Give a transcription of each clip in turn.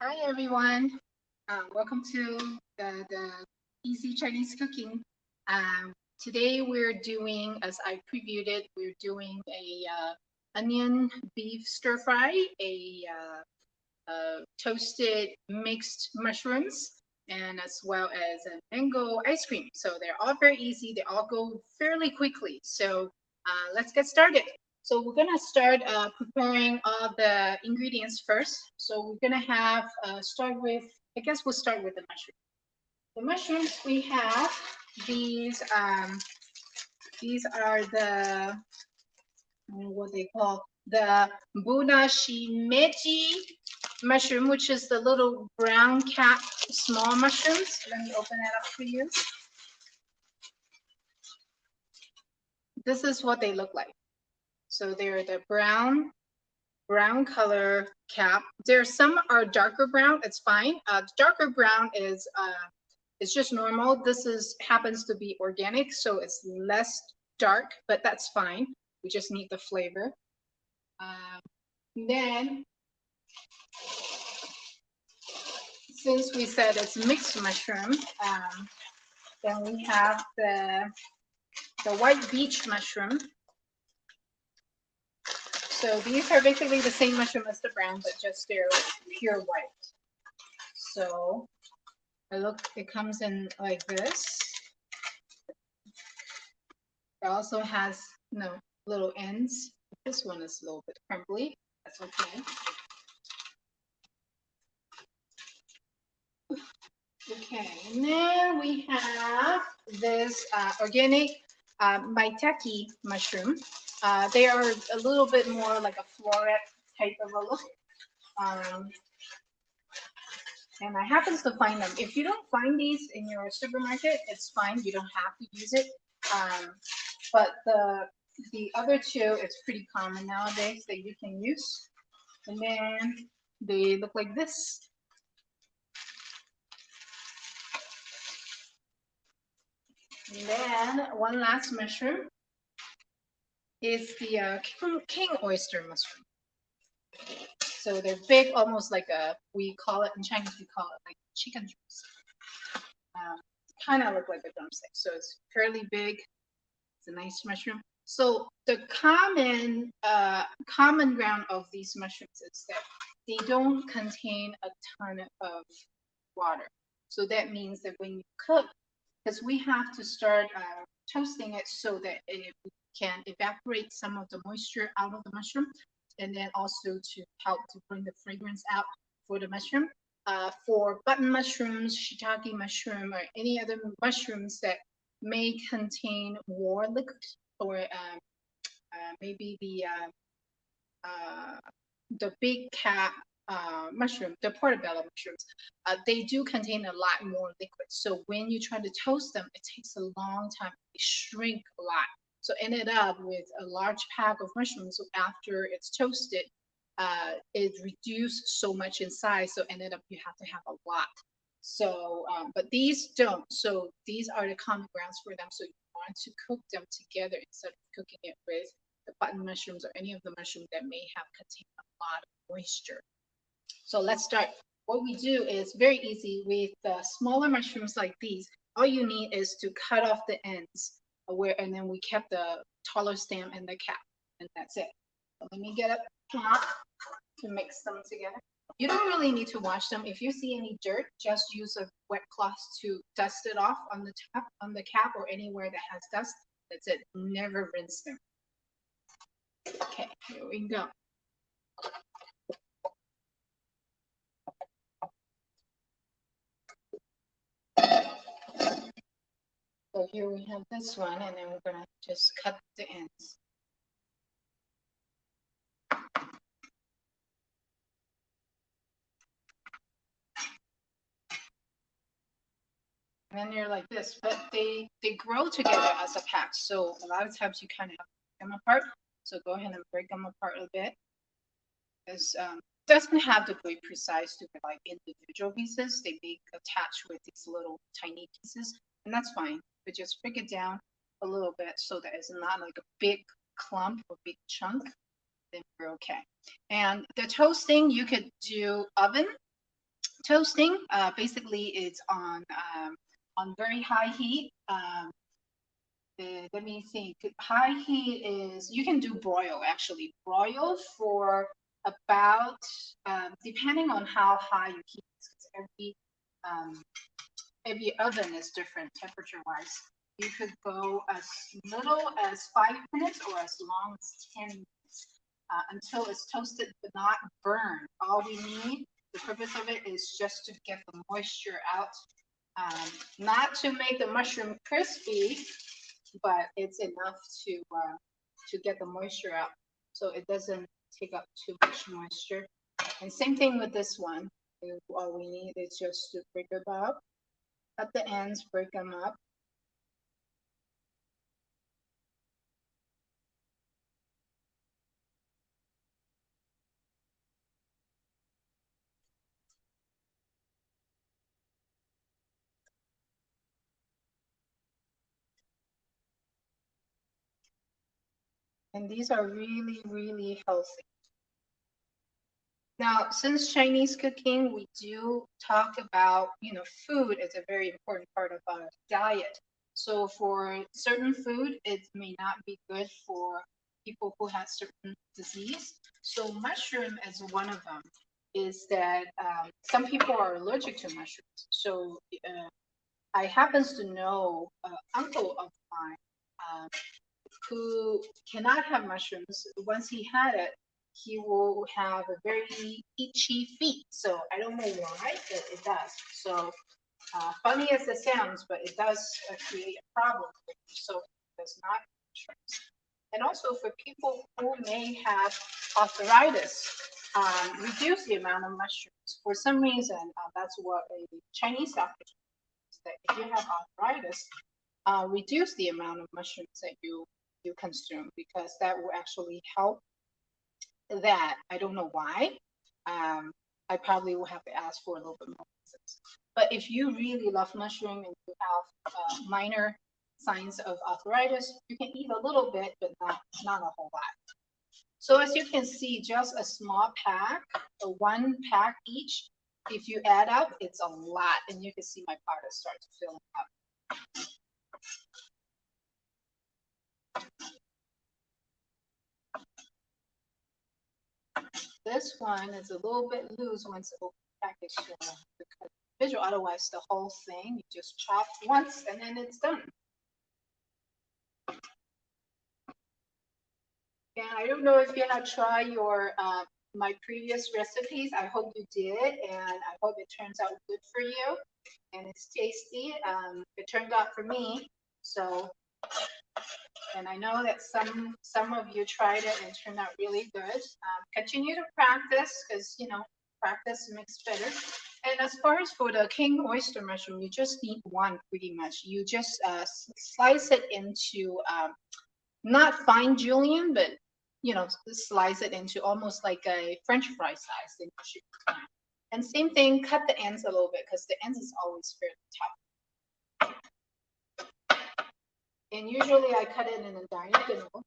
Hi everyone. Welcome to the Easy Chinese Cooking. Today we're doing, as I previewed it, we're doing a onion beef stir fry, toasted mixed mushrooms, and as well as a mango ice cream. So they're all very easy. They all go fairly quickly. So let's get started. So we're gonna start preparing all the ingredients first. So we're gonna have start with. I guess we'll start with the mushroom. The mushrooms we have these. These are the what they call the bunashimeji mushroom, which is the little brown cap small mushrooms. Let me open it up for you. This is what they look like. So they're the brown color cap. There some are darker brown. It's fine. Darker brown is it's just normal. This is happens to be organic, so it's less dark, but that's fine. We just need the flavor. Um, then, since we said it's mixed mushroom, then we have the white beech mushroom. So these are basically the same mushroom as the brown, but just they're pure white. So it comes in like this. It also has little ends. This one is a little bit crumbly. That's okay. Okay, and then we have this organic maitake mushroom. They are a little bit more like a floret type of a look. Um, and I happen to find them. If you don't find these in your supermarket, it's fine. You don't have to use it. But the other two, it's pretty common nowadays that you can use. And then they look like this. And then one last mushroom is the king oyster mushroom. So they're big, almost like we call it in Chinese, we call it like chicken drumstick. Kind of look like a drumstick. So it's fairly big. It's a nice mushroom. So the common ground of these mushrooms is that they don't contain a ton of water. So that means that when you cook, because we have to start toasting it so that it can evaporate some of the moisture out of the mushroom, and then also to help to bring the fragrance out for the mushroom. For button mushrooms, shiitake mushroom, or any other mushrooms that may contain more liquid, or maybe the big cap mushroom, the portobello mushrooms, they do contain a lot more liquid. So when you try to toast them, it takes a long time. They shrink a lot. So ended up with a large pack of mushrooms. So after it's toasted, it reduced so much in size. So ended up you have to have a lot. So, but these don't. So these are the common grounds for them. So you want to cook them together instead of cooking it with the button mushrooms or any of the mushrooms that may have contained a lot of moisture. So let's start. What we do is very easy with the smaller mushrooms like these. All you need is to cut off the ends and then we kept the taller stem and the cap, and that's it. So let me get a pot to mix them together. You don't really need to wash them. If you see any dirt, just use a wet cloth to dust it off on the top, on the cap, or anywhere that has dust. That's it. Never rinse them. Okay, here we go. So here we have this one, and then we're gonna just cut the ends. And then they're like this, but they grow together as a pack. So a lot of times you kind of have to break them apart. So go ahead and break them apart a bit. Because doesn't have to be precise to be like individual pieces. They may attach with these little tiny pieces, and that's fine. But just break it down a little bit so that it's not like a big clump or big chunk. Then we're okay. And the toasting, you could do oven, Toasting, basically it's on very high heat. Let me think. High heat is, you can do broil actually. Broil for about, depending on how high you heat, because every oven is different temperature wise. You could go as little as 5 minutes or as long as 10 minutes until it's toasted but not burned. All we need, the purpose of it is just to get the moisture out, not to make the mushroom crispy, but it's enough to get the moisture out, so it doesn't take up too much moisture. And same thing with this one. All we need is just to break it up at the ends, break them up. And these are really, really healthy. Now, since Chinese cooking, we do talk about, food is a very important part of our diet. So for certain food, it may not be good for people who have certain disease. So mushroom is one of them. Is that some people are allergic to mushrooms. So I happens to know an uncle of mine who cannot have mushrooms. Once he had it, he will have a very itchy feet. So I don't know why, but it does. So funny as it sounds, but it does create a problem for you. So it does not mushrooms. And also for people who may have arthritis, reduce the amount of mushrooms. For some reason, that's what a Chinese doctor says, that if you have arthritis, reduce the amount of mushrooms that you consume, because that will actually help that. I don't know why. I probably will have to ask for a little bit more reasons. But if you really love mushroom and you have minor signs of arthritis, you can eat a little bit, but not a whole lot. So as you can see, just a small pack, one pack each. If you add up, it's a lot, and you can see my pot is starting to fill up. This one is a little bit loose once the package because visual. Otherwise, the whole thing you just chop once and then it's done. And I don't know if you have tried your my previous recipes. I hope you did, and I hope it turns out good for you and it's tasty. It turned out for me. So, and I know that some of you tried it and it turned out really good. Continue to practice, because practice makes better. And as far as for the king oyster mushroom, you just need one pretty much. You just slice it into not fine julienne, but slice it into almost like a French fry size. Then you should be fine. And same thing, cut the ends a little bit, because the ends is always fairly tough. And usually I cut it in a diagonal.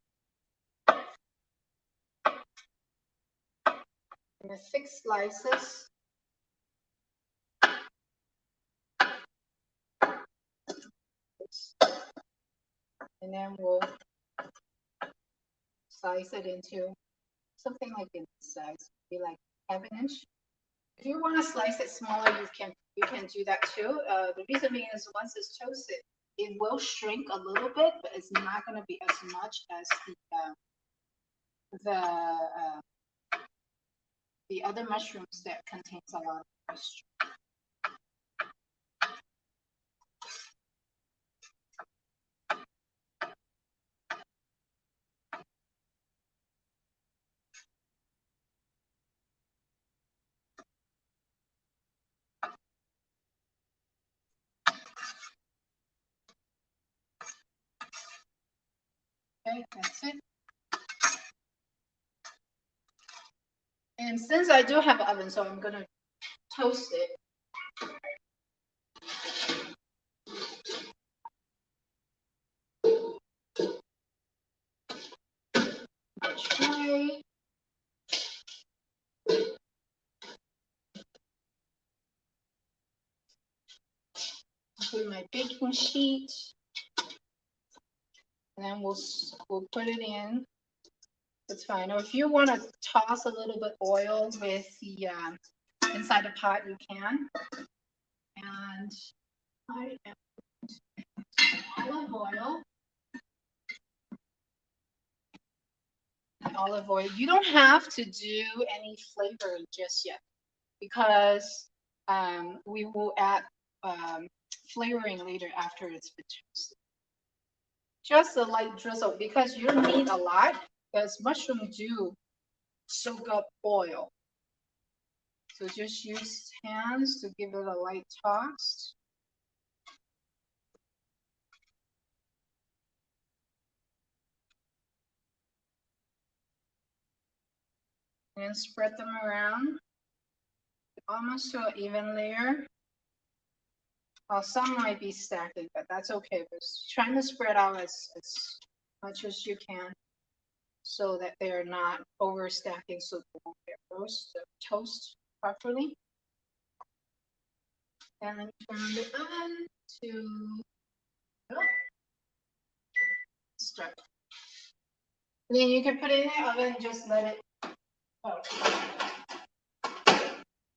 In the 6 slices. And then we'll slice it into something like this size, be like 1/2 inch. If you want to slice it smaller, you can do that too. The reason being is once it's toasted, it will shrink a little bit, but it's not going to be as much as the other mushrooms that contains a lot of moisture. Okay, that's it. And since I do have an oven, so I'm gonna toast it. Tray. onto my baking sheet. And then we'll put it in. It's fine. Or if you want to toss a little bit oil with the inside the pot, you can. And I am olive oil. Olive oil. You don't have to do any flavoring just yet because we will add flavoring later after it's been toasted. Just a light drizzle because you don't need a lot because mushrooms do soak up oil. So just use hands to give it a light toss. And spread them around almost to an even layer. Well, some might be stacking, but that's okay. Just trying to spread out as much as you can so that they're not overstacking so they won't get toast properly. And then turn the oven to start. And then you can put it in the oven and just let it cook.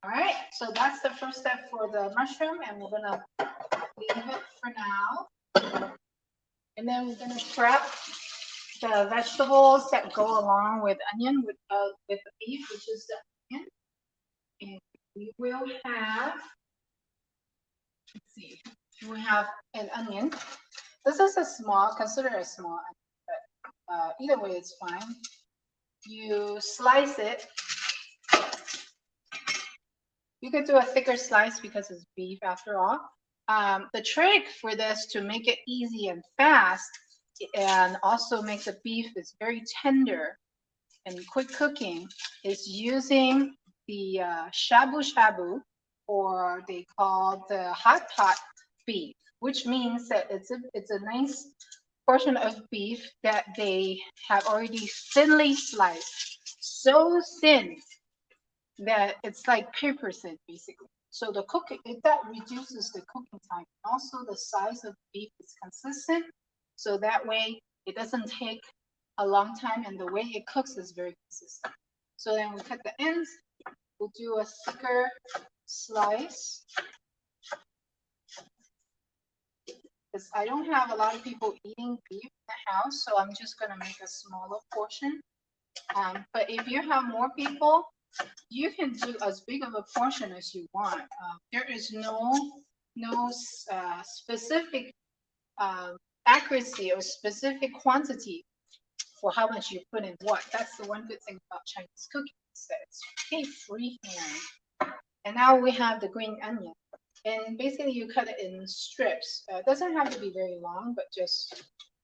All right, so that's the first step for the mushroom, and we're gonna leave it for now. And then we're gonna prep the vegetables that go along with onion, with the beef, which is the onion. And we will have, let's see, we have an onion. This is a small, consider a small onion, but either way it's fine. You slice it. You could do a thicker slice because it's beef after all. The trick for this to make it easy and fast and also make the beef is very tender and quick cooking is using the shabu shabu, or they call the hot pot beef, which means that it's a nice portion of beef that they have already thinly sliced, so thin that it's like paper thin basically. So the cooking, that reduces the cooking time. Also, the size of beef is consistent, so that way it doesn't take a long time, and the way it cooks is very consistent. So then we cut the ends. We'll do a thicker slice. Because I don't have a lot of people eating beef in the house, so I'm just gonna make a smaller portion. But if you have more people, you can do as big of a portion as you want. There is no specific accuracy or specific quantity for how much you put in what. That's the one good thing about Chinese cooking, is that it's pretty freehand. And now we have the green onion. And basically you cut it in strips. It doesn't have to be very long, but just,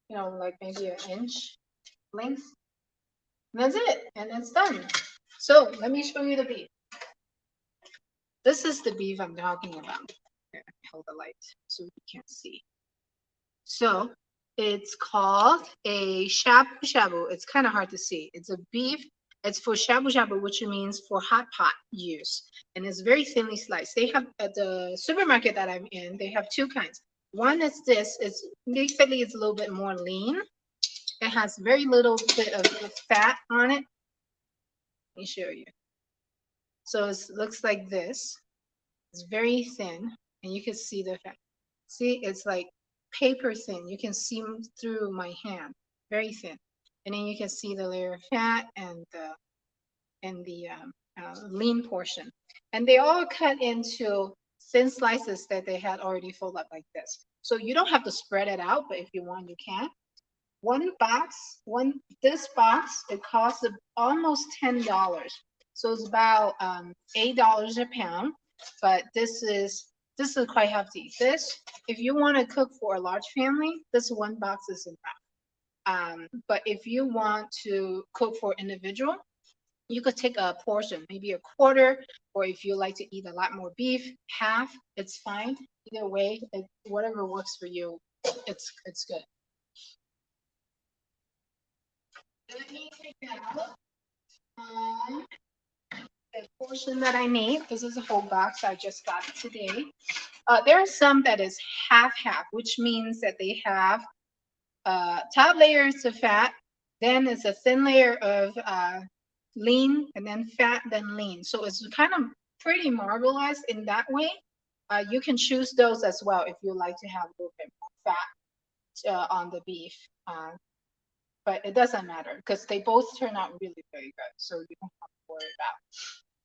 like maybe an inch length. And that's it, and it's done. So let me show you the beef. This is the beef I'm talking about. Here, hold the light so you can't see. So it's called a shabu shabu. It's kind of hard to see. It's a beef. It's for shabu shabu, which means for hot pot use. And it's very thinly sliced. They have, at the supermarket that I'm in, they have two kinds. One is this. It's basically, it's a little bit more lean. It has very little bit of fat on it. Let me show you. So it looks like this. It's very thin, and you can see the fat. See, it's like paper thin. You can see through my hand, very thin. And then you can see the layer of fat and the lean portion. And they all cut into thin slices that they had already folded up like this. So you don't have to spread it out, but if you want, you can. This box, it costs almost $10. So it's about $8 a pound, but this is quite hefty. This, if you want to cook for a large family, this one box is enough. But if you want to cook for individual, you could take a portion, maybe a quarter, or if you like to eat a lot more beef, half, it's fine. Either way, whatever works for you, it's good. Let me take out the portion that I need. This is a whole box. I just got it today. There are some that is half-half, which means that they have top layers of fat, then it's a thin layer of lean, and then fat, then lean. So it's kind of pretty marbleized in that way. You can choose those as well if you like to have a little bit more fat on the beef. But it doesn't matter because they both turn out really very good. So you don't have to worry about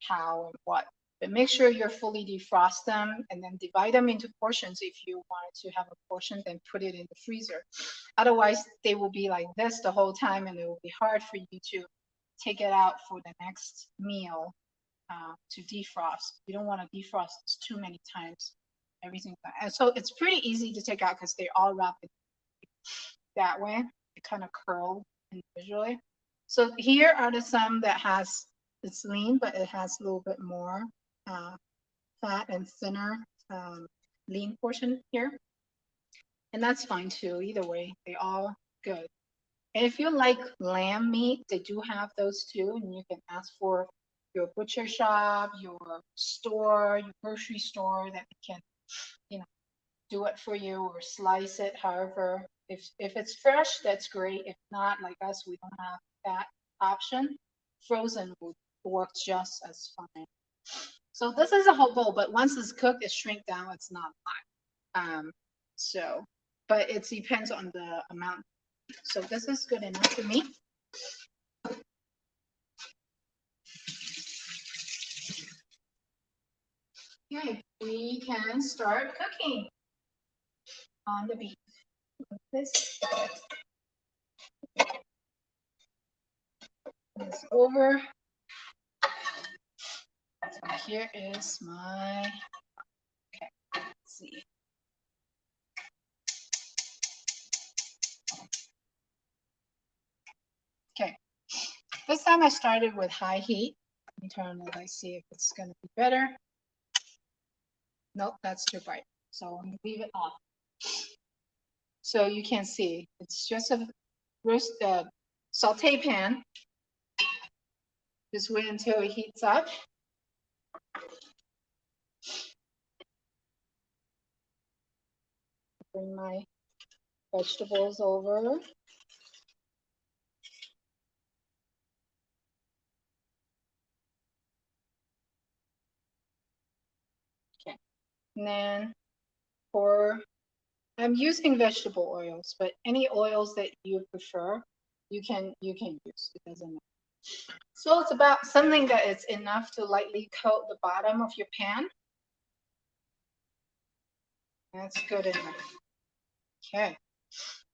how and what. But make sure you're fully defrost them and then divide them into portions. If you wanted to have a portion, then put it in the freezer. Otherwise, they will be like this the whole time, and it will be hard for you to take it out for the next meal to defrost. You don't want to defrost this too many times. Everything. And so it's pretty easy to take out because they all wrap it that way. It kind of curl individually. So here are the some that has, it's lean, but it has a little bit more fat and thinner lean portion here. And that's fine too. Either way, they all good. And if you like lamb meat, they do have those too. And you can ask for your butcher shop, your store, your grocery store that can, you know, do it for you or slice it. However, if it's fresh, that's great. If not, like us, we don't have that option. Frozen would work just as fine. So this is a whole bowl, but once it's cooked, it shrink down. It's not hot. So, but it depends on the amount. So this is good enough for me. Okay, we can start cooking on the beef. This is over. So here is my, okay, let's see. Okay, this time I started with high heat. Let me turn it, let's see if it's gonna be better. Nope, that's too bright. So I'm gonna leave it off. So you can see, it's just a roast saute pan. Just wait until it heats up. Bring my vegetables over. Okay, and then I'm using vegetable oils, but any oils that you prefer, you can use. It doesn't matter. So it's about something that is enough to lightly coat the bottom of your pan. That's good enough. Okay.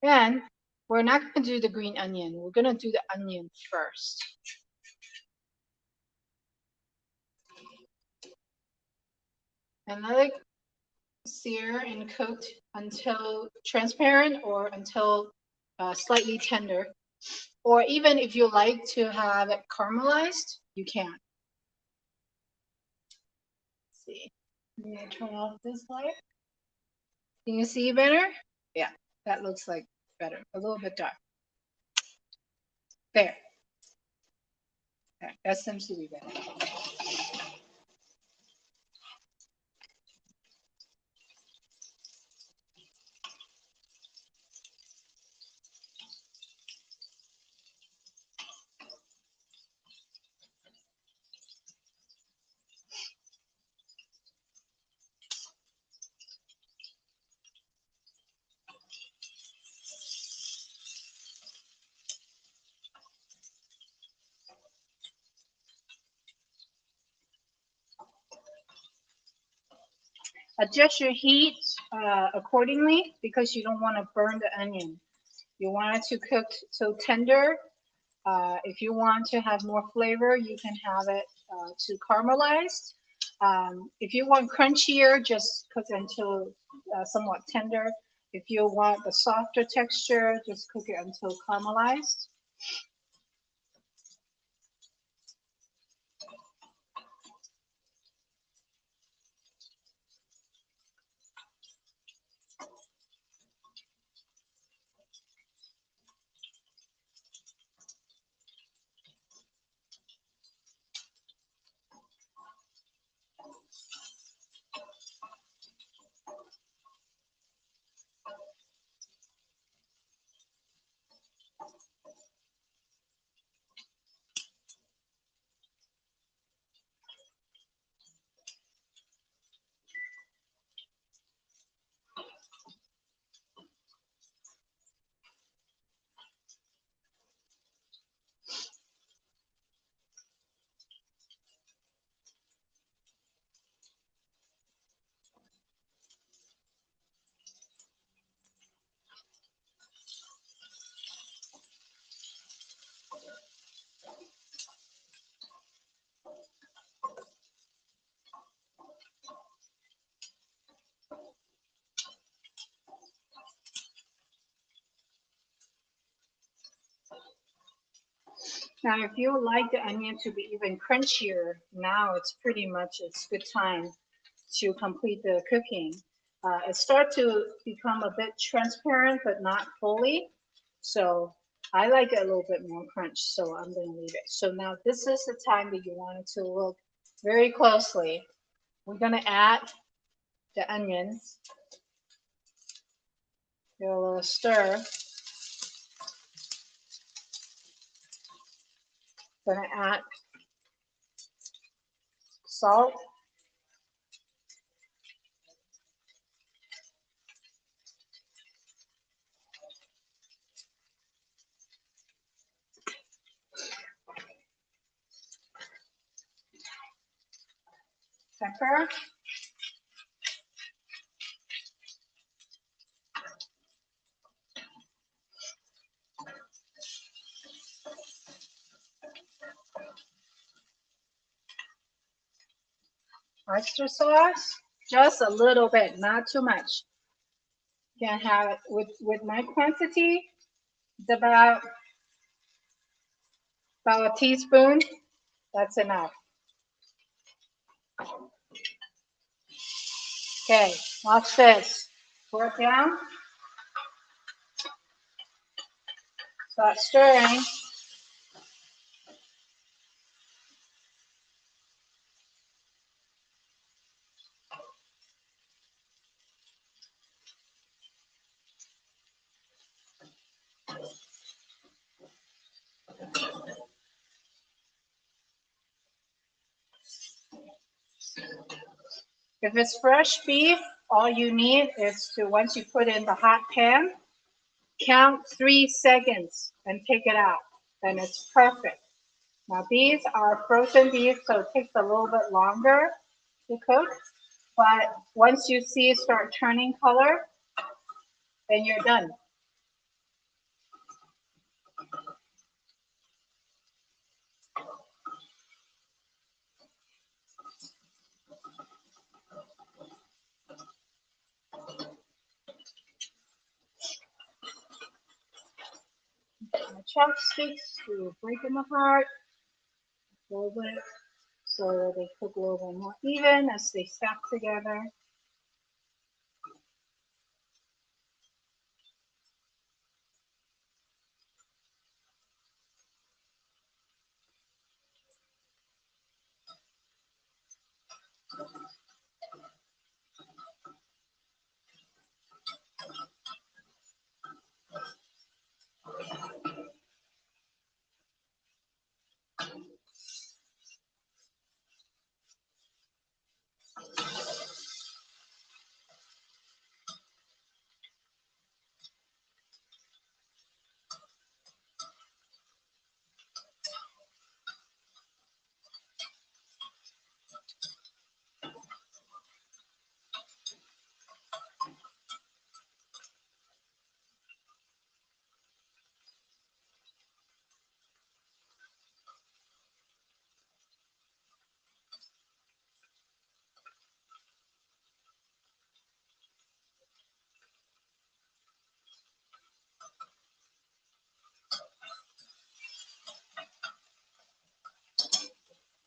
Then we're not going to do the green onion. We're going to do the onion first. And let it sear and coat until transparent or until slightly tender. Or even if you like to have it caramelized, you can. Let's see. I'm going to turn off this light. Can you see better? Yeah, that looks like better. A little bit dark. There. Okay, that seems to be better. Adjust your heat accordingly because you don't want to burn the onion. You want it to cook so tender. If you want to have more flavor, you can have it to caramelized. If you want crunchier, just cook until somewhat tender. If you want the softer texture, just cook it until caramelized. Now, if you would like the onion to be even crunchier, now it's pretty much it's good time to complete the cooking. It starts to become a bit transparent, but not fully. So I like it a little bit more crunch, so I'm going to leave it. So now this is the time that you want it to look very closely. We're going to add the onions. Give a little stir. Going to add salt. Pepper. Oyster sauce. Just a little bit, not too much. You can have it with my quantity. It's about a teaspoon. That's enough. Okay, watch this. Pour it down. Start stirring. If it's fresh beef, all you need is to, once you put in the hot pan, count 3 seconds and take it out. Then it's perfect. Now these are frozen beef, so it takes a little bit longer to cook. But once you see it start turning color, then you're done. My chopsticks to break them apart a little bit so that they cook a little bit more even as they stack together.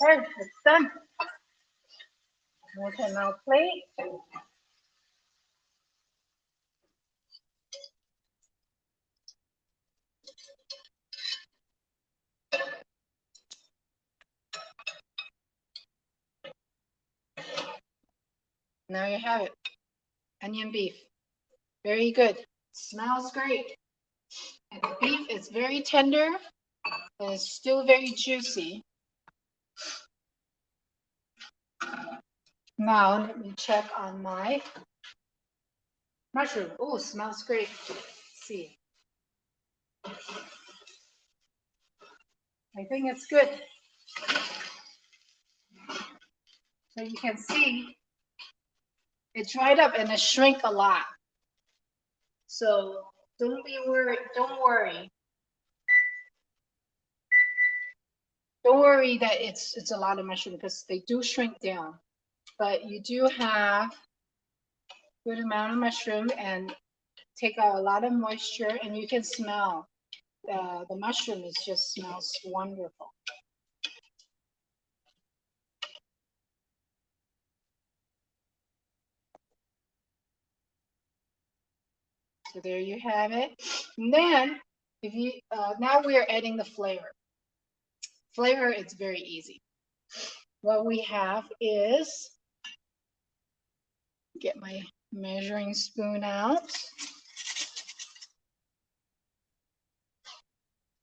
Okay, it's done. We can now plate. Now you have it. Onion beef. Very good. Smells great. And the beef is very tender, but it's still very juicy. Now let me check on my mushroom. Oh, smells great. Let's see. I think it's good. So you can see it dried up and it shrank a lot. So don't be worried. Don't worry. Don't worry that it's a lot of mushroom because they do shrink down. But you do have good amount of mushroom and take out a lot of moisture, and you can smell the mushroom is just smells wonderful. So there you have it. And then if you now we are adding the flavor. Flavor, it's very easy. What we have is, get my measuring spoon out.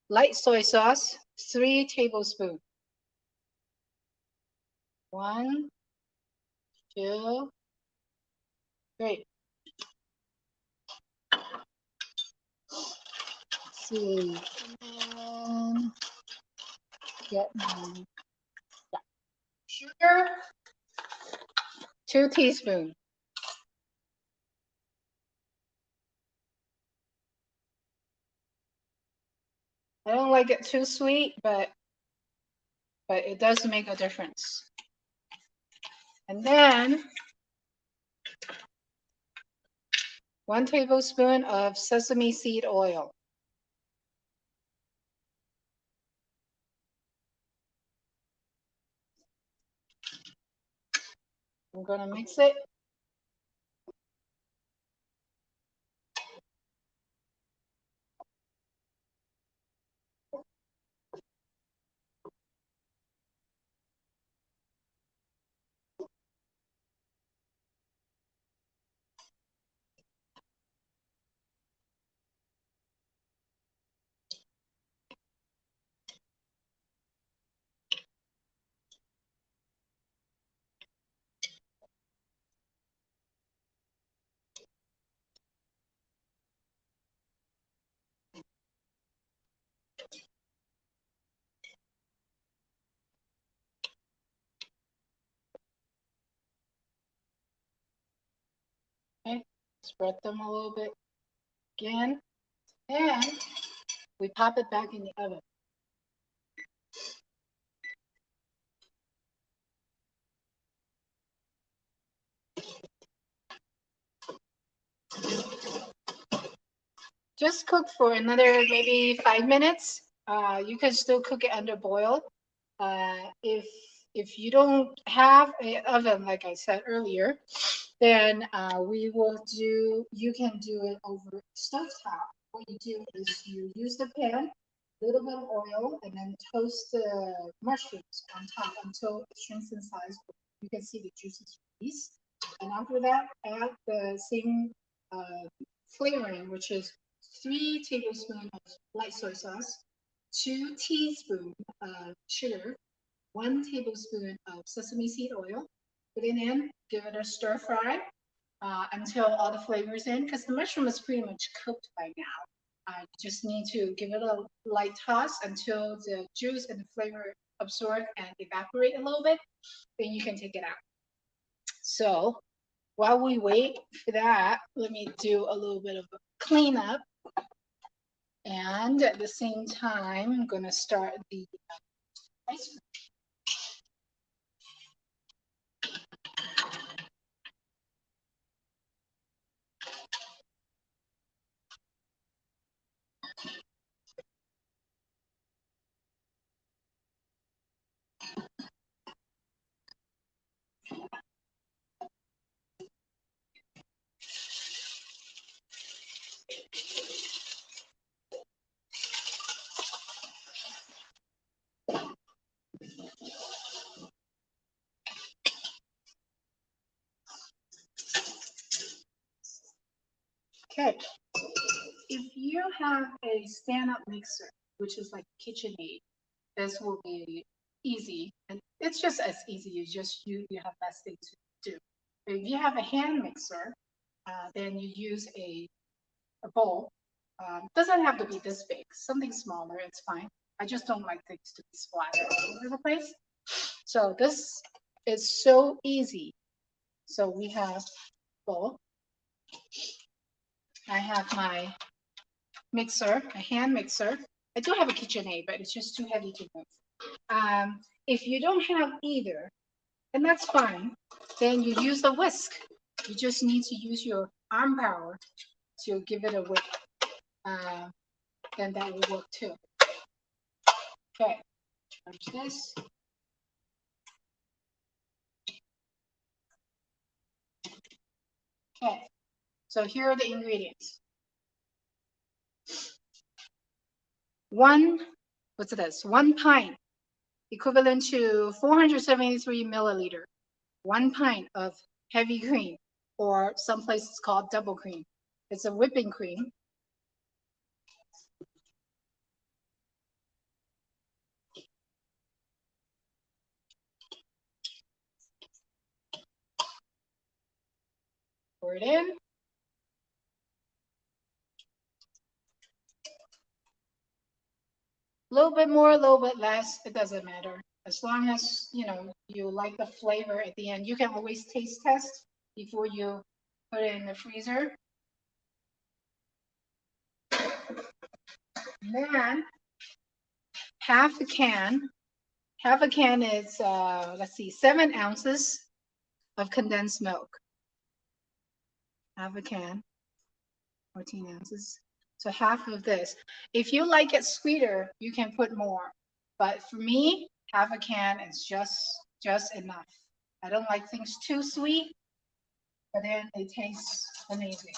Light soy sauce, 3 tablespoons. 1, 2, 3. Let's see. And then get my sugar, 2 teaspoons. I don't like it too sweet, but it does make a difference. And then 1 tablespoon of sesame seed oil. I'm going to mix it. Okay, spread them a little bit again. And we pop it back in the oven. Just cook for another maybe 5 minutes. You can still cook it under boil. If you don't have an oven, like I said earlier, then you can do it over stovetop. What you do is you use the pan, a little bit of oil, and then toast the mushrooms on top until it shrinks in size. You can see the juices release. And after that, add the same flavoring, which is 3 tablespoons of light soy sauce, 2 teaspoons of sugar, 1 tablespoon of sesame seed oil. Put it in, give it a stir fry until all the flavors in, because the mushroom is pretty much cooked by now. You just need to give it a light toss until the juice and the flavor absorb and evaporate a little bit. Then you can take it out. So while we wait for that, let me do a little bit of a cleanup. And at the same time, I'm going to start the ice cream. Okay, if you have a stand-up mixer, which is like KitchenAid, this will be easy, and it's just as easy. You have less things to do. If you have a hand mixer, then you use a bowl. Doesn't have to be this big. Something smaller, it's fine. I just don't like things to be splattered all over the place. So this is so easy. So we have bowl. I have my mixer, a hand mixer. I do have a KitchenAid, but it's just too heavy to move. If you don't have either, and that's fine, then you use the whisk. You just need to use your arm power to give it a whip. then that will work too. Okay, charge this. Okay, so here are the ingredients. What's this? 1 pint, equivalent to 473 milliliter. 1 pint of heavy cream, or some places called double cream. It's a whipping cream. Pour it in. A little bit more, a little bit less, it doesn't matter. As long as, you know, you like the flavor at the end. You can always taste test before you put it in the freezer. And then half a can is, let's see, 7 ounces of condensed milk. Half a can, 14 ounces. So half of this. If you like it sweeter, you can put more. But for me, half a can is just enough. I don't like things too sweet, but then it tastes amazing.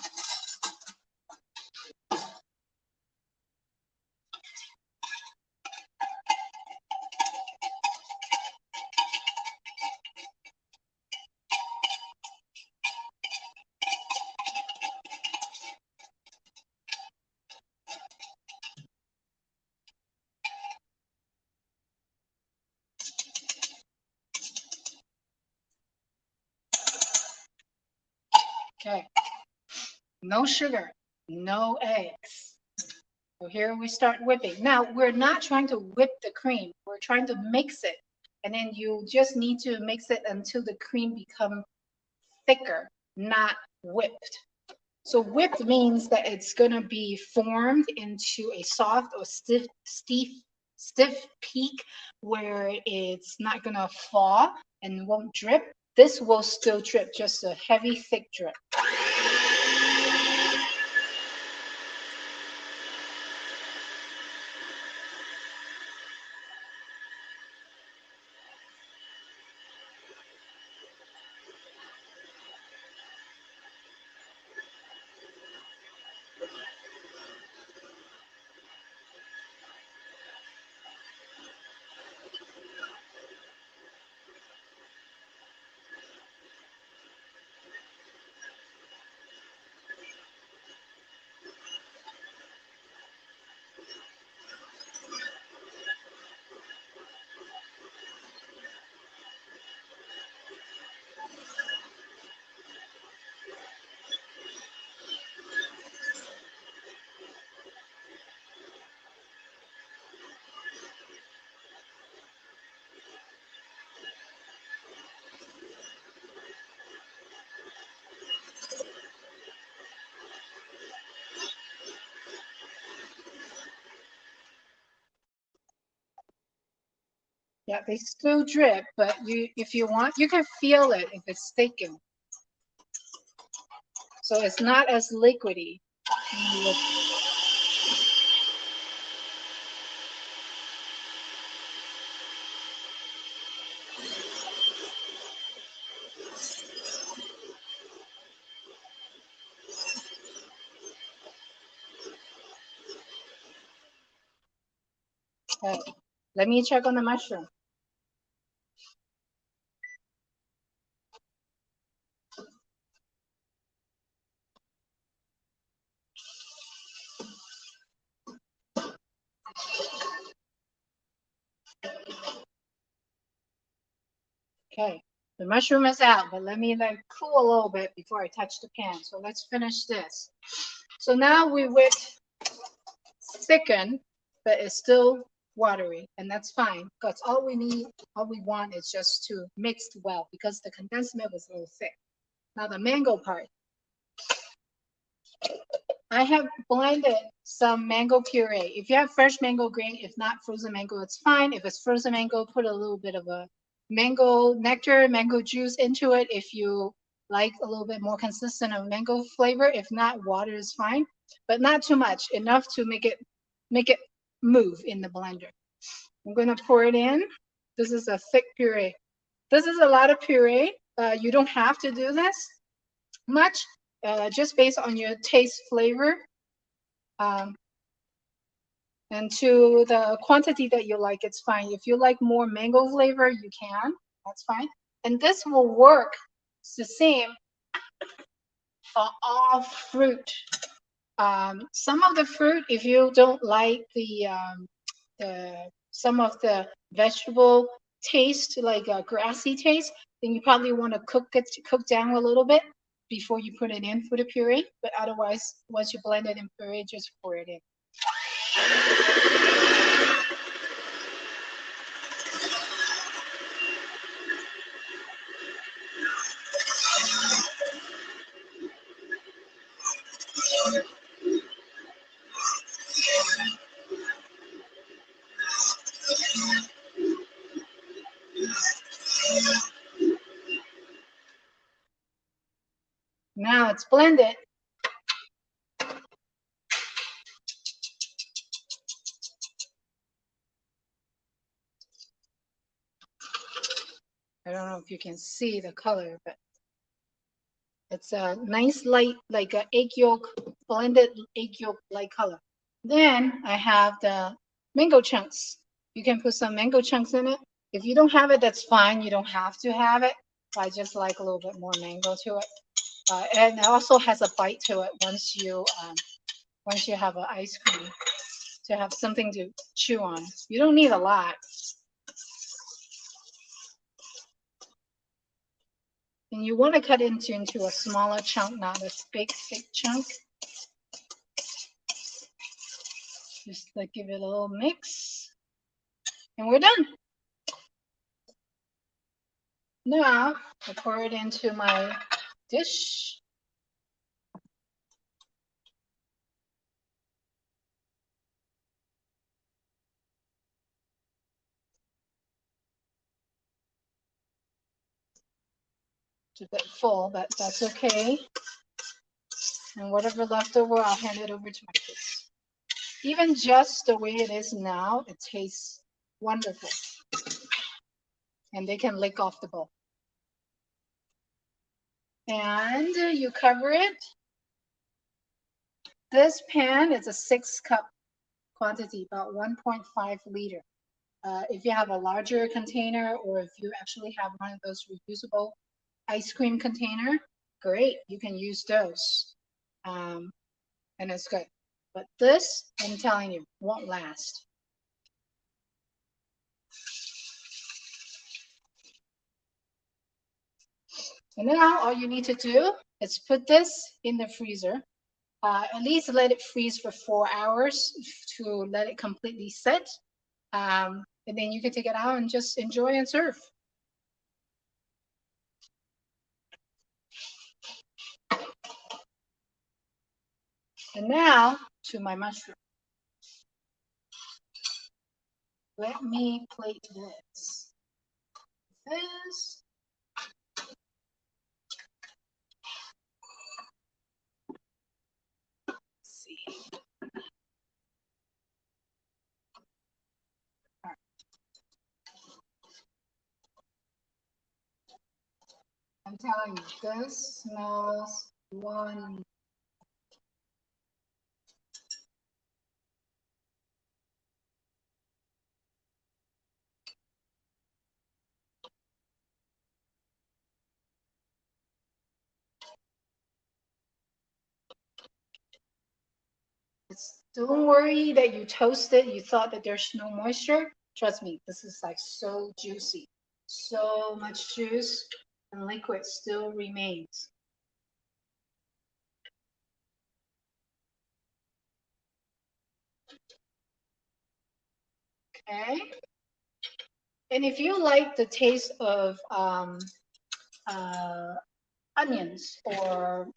Okay, no sugar, no eggs. So here we start whipping. Now, we're not trying to whip the cream. We're trying to mix it. And then you just need to mix it until the cream becomes thicker, not whipped. So whipped means that it's going to be formed into a soft or stiff peak where it's not going to fall and won't drip. This will still drip, just a heavy, thick drip. Yeah, they still drip, but if you want, you can feel it if it's thickened. So it's not as liquidy. Okay, let me check on the mushroom. Okay, the mushroom is out, but let me let it cool a little bit before I touch the pan. So let's finish this. So now we whipped thicken, but it's still watery, and that's fine because all we want is just to mix well because the condensed milk is a little thick. Now the mango part. I have blended some mango puree. If you have fresh mango, great. If not frozen mango, it's fine. If it's frozen mango, put a little bit of a mango nectar, mango juice into it if you like a little bit more consistent of mango flavor. If not, water is fine, but not too much, enough to make it make it move in the blender. I'm gonna pour it in. This is a thick puree. This is a lot of puree. You don't have to do this much, just based on your taste flavor. And to the quantity that you like, it's fine. If you like more mango flavor, you can, that's fine. And this will work, it's the same for all fruit. Some of the fruit, if you don't like some of the vegetable taste, like a grassy taste, then you probably want to cook down a little bit before you put it in for the puree. But otherwise, once you blend it in puree, just pour it in. Now it's blended. I don't know if you can see the color, but it's a nice light, like an egg yolk, blended egg yolk light color. Then I have the mango chunks. You can put some mango chunks in it. If you don't have it, that's fine. You don't have to have it. I just like a little bit more mango to it. And it also has a bite to it once you have an ice cream, to have something to chew on. You don't need a lot. And you want to cut into a smaller chunk, not a big, thick chunk. Just like give it a little mix. And we're done. Now I pour it into my dish. It's a bit full, but that's okay. And whatever left over, I'll hand it over to my kids. Even just the way it is now, it tastes wonderful. And they can lick off the bowl. And you cover it. This pan is a 6-cup quantity, about 1.5 liter. If you have a larger container, or if you actually have one of those reusable ice cream container, great, you can use those. And it's good. But this, I'm telling you, won't last. And now all you need to do is put this in the freezer. At least let it freeze for 4 hours to let it completely set. And then you can take it out and just enjoy and serve. And now to my mushroom. Let me plate this. This. Let's see. All right. I'm telling you, this smells wonderful. Don't worry that you toasted, you thought that there's no moisture. Trust me, this is like so juicy. So much juice and liquid still remains. Okay. And if you like the taste of onions or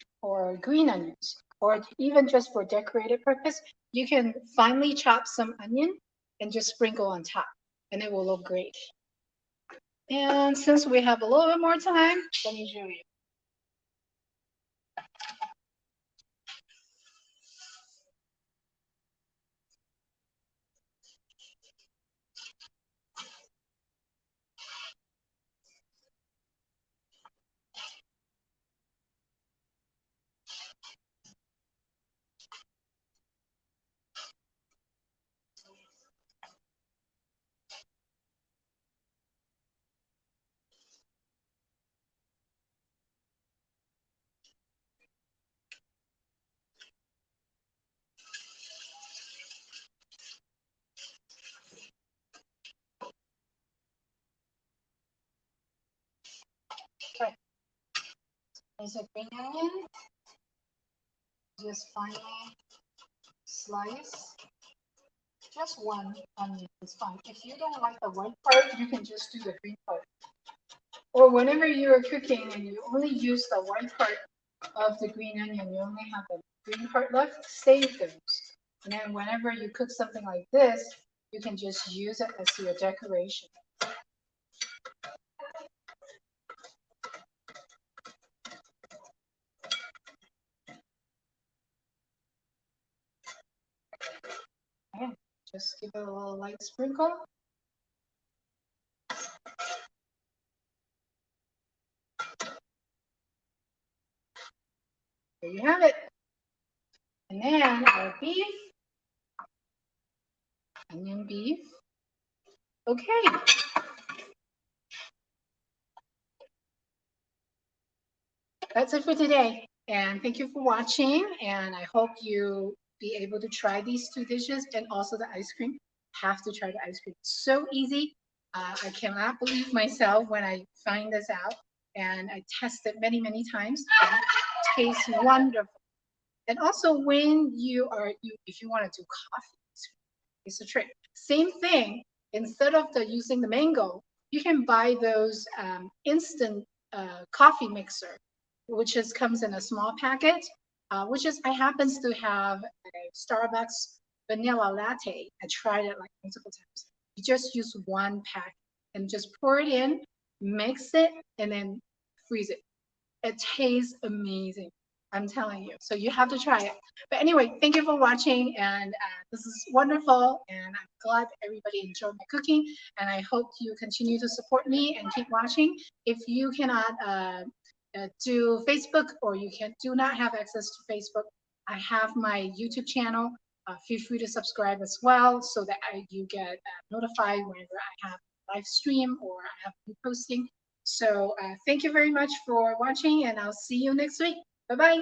green onions, or even just for decorative purpose, you can finely chop some onion and just sprinkle on top, and it will look great. And since we have a little bit more time, let me show you. There's a green onion. Just finely slice. Just one onion is fine. If you don't like the white part, you can just do the green part. Or whenever you are cooking and you only use the white part of the green onion, you only have the green part left, save those. And then whenever you cook something like this, you can just use it as your decoration. Okay, just give it a little light sprinkle. There you have it. And then our beef, onion beef. Okay. That's it for today. And thank you for watching. And I hope you be able to try these two dishes and also the ice cream. Have to try the ice cream. So easy. I cannot believe myself when I find this out. And I tested many, many times. It tastes wonderful. And also when if you want to do coffee, it's a trick. Same thing, instead of using the mango, you can buy those instant coffee mixer, which comes in a small packet, I happens to have a Starbucks vanilla latte. I tried it like multiple times. You just use one pack and just pour it in, mix it, and then freeze it. It tastes amazing. I'm telling you. So you have to try it. But anyway, thank you for watching. And this is wonderful. And I'm glad everybody enjoyed my cooking. And I hope you continue to support me and keep watching. If you cannot do Facebook or do not have access to Facebook, I have my YouTube channel. Feel free to subscribe as well so that you get notified whenever I have a live stream or I have new posting. So thank you very much for watching, and I'll see you next week. Bye-bye.